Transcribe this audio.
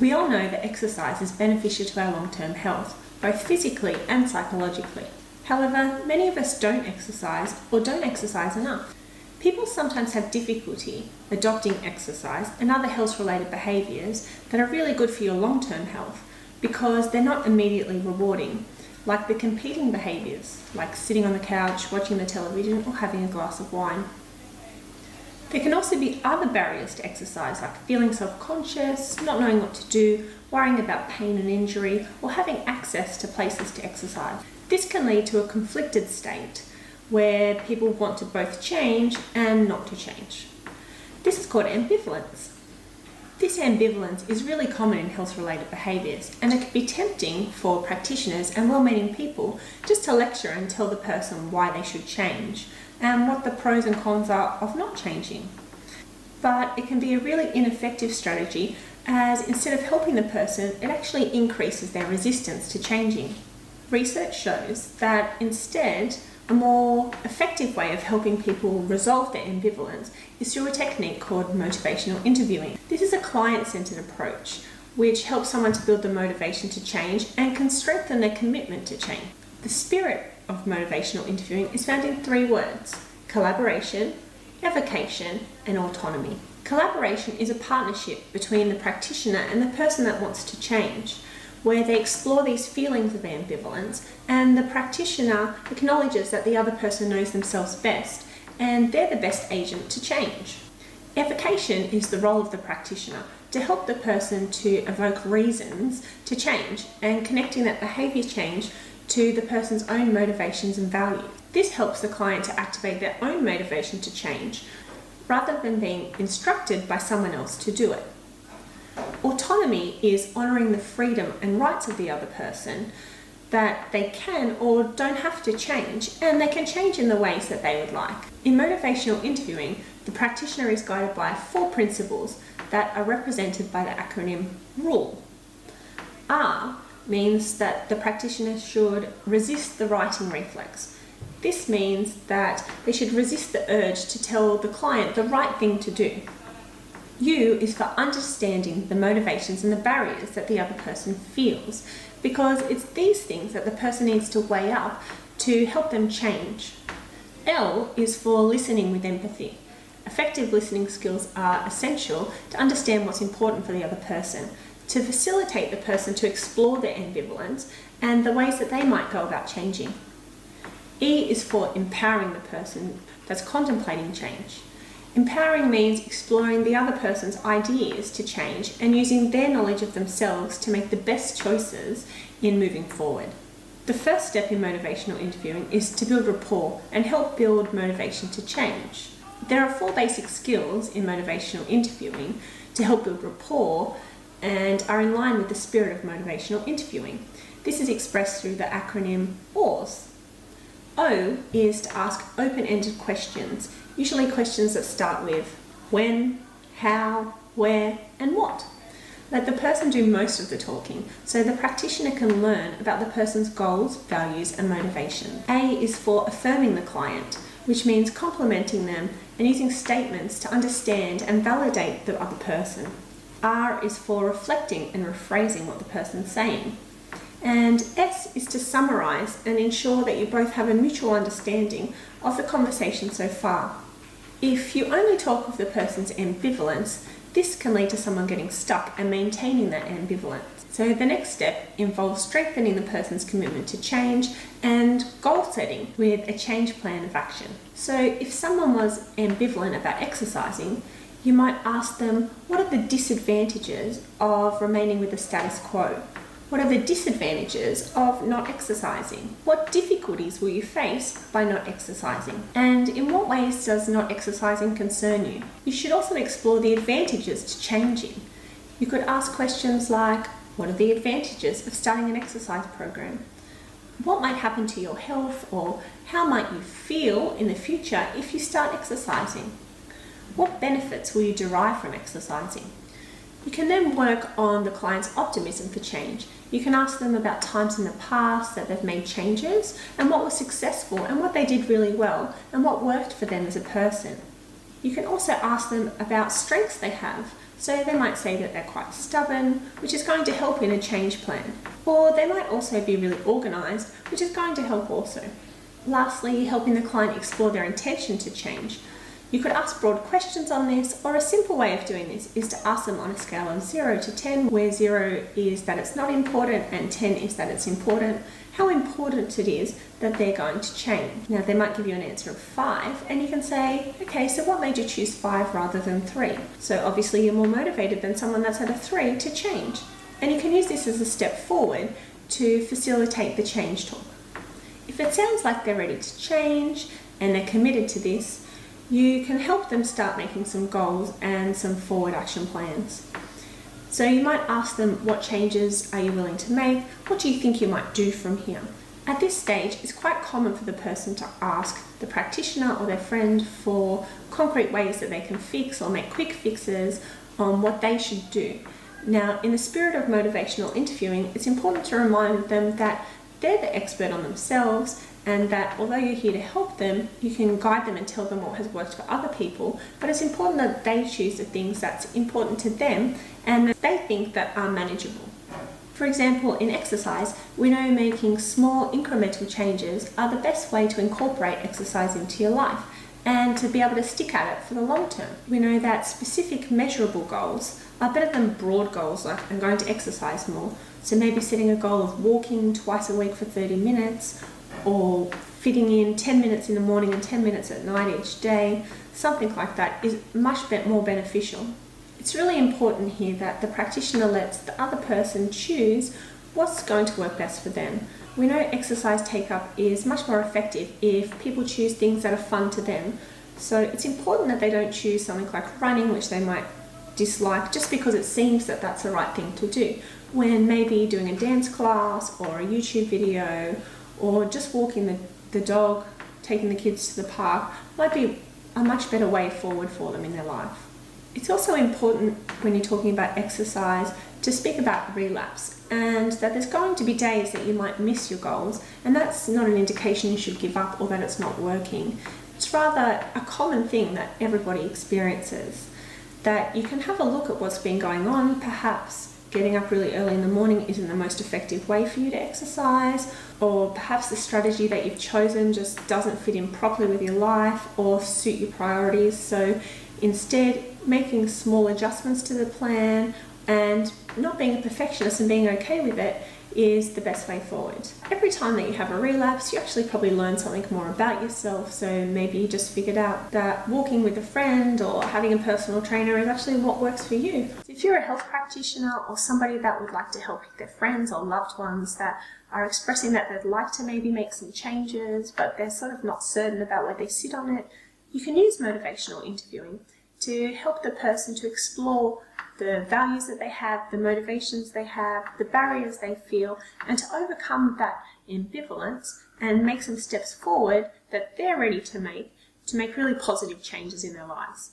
We all know that exercise is beneficial to our long-term health, both physically and psychologically. However, many of us don't exercise or don't exercise enough. People sometimes have difficulty adopting exercise and other health-related behaviours that are really good for your long-term health because they're not immediately rewarding, like the competing behaviours, like sitting on the couch, watching the television, or having a glass of wine. There can also be other barriers to exercise, like feeling self-conscious, not knowing what to do, worrying about pain and injury, or having access to places to exercise. This can lead to a conflicted state where people want to both change and not to change. This is called ambivalence. This ambivalence is really common in health-related behaviours, and it can be tempting for practitioners and well-meaning people just to lecture and tell the person why they should change and what the pros and cons are of not changing. But it can be a really ineffective strategy, as instead of helping the person, it actually increases their resistance to changing. Research shows that instead, a more effective way of helping people resolve their ambivalence is through a technique called motivational interviewing. This is a client-centered approach which helps someone to build the motivation to change and can strengthen their commitment to change. The spirit of motivational interviewing is found in 3 words: collaboration, evocation, and autonomy. Collaboration is a partnership between the practitioner and the person that wants to change, where they explore these feelings of ambivalence and the practitioner acknowledges that the other person knows themselves best and they're the best agent to change. Evocation is the role of the practitioner to help the person to evoke reasons to change and connecting that behaviour change to the person's own motivations and values. This helps the client to activate their own motivation to change rather than being instructed by someone else to do it. Autonomy is honouring the freedom and rights of the other person, that they can or don't have to change, and they can change in the ways that they would like. In motivational interviewing, the practitioner is guided by 4 principles that are represented by the acronym RULE. R means that the practitioner should resist the righting reflex. This means that they should resist the urge to tell the client the right thing to do. U is for understanding the motivations and the barriers that the other person feels, because it's these things that the person needs to weigh up to help them change. L is for listening with empathy. Effective listening skills are essential to understand what's important for the other person, to facilitate the person to explore their ambivalence and the ways that they might go about changing. E is for empowering the person that's contemplating change. Empowering means exploring the other person's ideas to change and using their knowledge of themselves to make the best choices in moving forward. The first step in motivational interviewing is to build rapport and help build motivation to change. There are 4 basic skills in motivational interviewing to help build rapport and are in line with the spirit of motivational interviewing. This is expressed through the acronym OARS. O is to ask open-ended questions, usually questions that start with when, how, where, and what. Let the person do most of the talking so the practitioner can learn about the person's goals, values, and motivation. A is for affirming the client, which means complimenting them and using statements to understand and validate the other person. R is for reflecting and rephrasing what the person's saying. And S is to summarise and ensure that you both have a mutual understanding of the conversation so far. If you only talk of the person's ambivalence, this can lead to someone getting stuck and maintaining that ambivalence. So the next step involves strengthening the person's commitment to change and goal setting with a change plan of action. So if someone was ambivalent about exercising, you might ask them, what are the disadvantages of remaining with the status quo? What are the disadvantages of not exercising? What difficulties will you face by not exercising? And in what ways does not exercising concern you? You should also explore the advantages to changing. You could ask questions like, what are the advantages of starting an exercise program? What might happen to your health, or how might you feel in the future if you start exercising? What benefits will you derive from exercising? You can then work on the client's optimism for change. You can ask them about times in the past that they've made changes and what was successful and what they did really well and what worked for them as a person. You can also ask them about strengths they have. So they might say that they're quite stubborn, which is going to help in a change plan. Or they might also be really organised, which is going to help also. Lastly, helping the client explore their intention to change. You could ask broad questions on this, or a simple way of doing this is to ask them on a scale of 0 to 10, where 0 is that it's not important and 10 is that it's important, how important it is that they're going to change. Now they might give you an answer of 5 and you can say, okay, so what made you choose 5 rather than 3? So obviously you're more motivated than someone that's had a 3 to change. And you can use this as a step forward to facilitate the change talk. If it sounds like they're ready to change and they're committed to this, you can help them start making some goals and some forward action plans. So you might ask them, what changes are you willing to make? What do you think you might do from here? At this stage, it's quite common for the person to ask the practitioner or their friend for concrete ways that they can fix or make quick fixes on what they should do. Now, in the spirit of motivational interviewing, it's important to remind them that they're the expert on themselves, and that although you're here to help them, you can guide them and tell them what has worked for other people, but it's important that they choose the things that's important to them and that they think that are manageable. For example, in exercise, we know making small incremental changes are the best way to incorporate exercise into your life and to be able to stick at it for the long term. We know that specific measurable goals are better than broad goals like I'm going to exercise more. So maybe setting a goal of walking twice a week for 30 minutes, or fitting in 10 minutes in the morning and 10 minutes at night each day, something like that is much more beneficial. It's really important here that the practitioner lets the other person choose what's going to work best for them. We know exercise take-up is much more effective if people choose things that are fun to them. So it's important that they don't choose something like running, which they might dislike just because it seems that that's the right thing to do, when maybe doing a dance class or a YouTube video or just walking the dog, taking the kids to the park might be a much better way forward for them in their life. It's also important when you're talking about exercise to speak about relapse, and that there's going to be days that you might miss your goals, and that's not an indication you should give up or that it's not working. It's rather a common thing that everybody experiences, that you can have a look at what's been going on. Perhaps getting up really early in the morning isn't the most effective way for you to exercise, or perhaps the strategy that you've chosen just doesn't fit in properly with your life or suit your priorities. So instead, making small adjustments to the plan and not being a perfectionist and being okay with it is the best way forward. Every time that you have a relapse, you actually probably learn something more about yourself. So maybe you just figured out that walking with a friend or having a personal trainer is actually what works for you. So if you're a health practitioner or somebody that would like to help their friends or loved ones that are expressing that they'd like to maybe make some changes, but they're sort of not certain about where they sit on it, you can use motivational interviewing to help the person to explore the values that they have, the motivations they have, the barriers they feel, and to overcome that ambivalence and make some steps forward that they're ready to make really positive changes in their lives.